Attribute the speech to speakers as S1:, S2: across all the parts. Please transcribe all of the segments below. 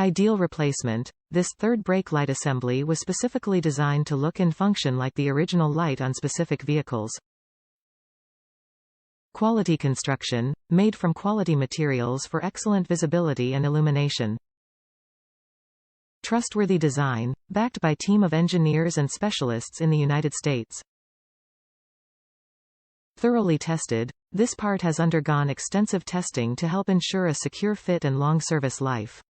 S1: Ideal replacement. This third brake light assembly was specifically designed to look and function like the original light on specific vehicles. Quality construction, made from quality materials for excellent visibility and illumination. Trustworthy design, backed by team of engineers and specialists in the United States. Thoroughly tested, this part has undergone extensive testing to help ensure a secure fit and long service life.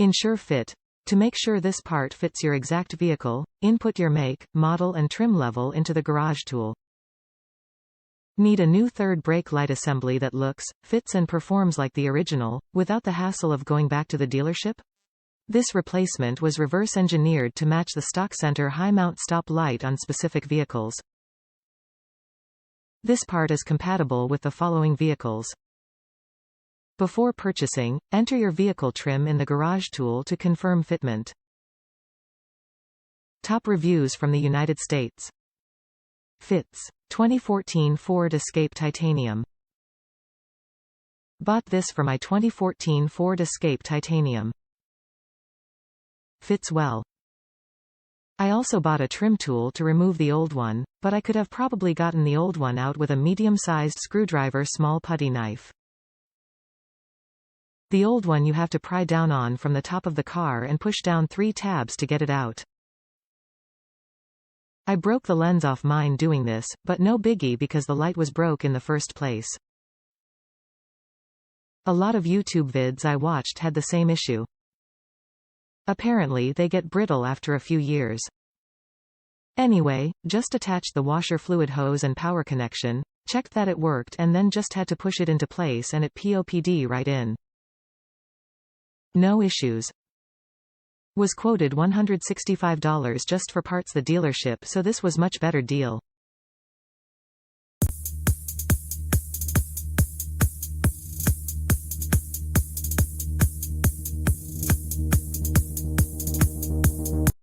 S1: Ensure fit. To make sure this part fits your exact vehicle, input your make, model and trim level into the garage tool. Need a new third brake light assembly that looks, fits and performs like the original, without the hassle of going back to the dealership? This replacement was reverse engineered to match the stock center high mount stop light on specific vehicles. This part is compatible with the following vehicles. Before purchasing, enter your vehicle trim in the garage tool to confirm fitment. Top reviews from the United States. Fits. 2014 Ford Escape Titanium. Bought this for my 2014 Ford Escape Titanium. Fits well. I also bought a trim tool to remove the old one, but I could have probably gotten the old one out with a medium-sized screwdriver small putty knife. The old one you have to pry down on from the top of the car and push down 3 tabs to get it out. I broke the lens off mine doing this, but no biggie because the light was broke in the first place. A lot of YouTube vids I watched had the same issue. Apparently they get brittle after a few years. Anyway, just attached the washer fluid hose and power connection, checked that it worked and then just had to push it into place and it popped right in. No issues. Was quoted $165 just for parts the dealership, so this was much better deal.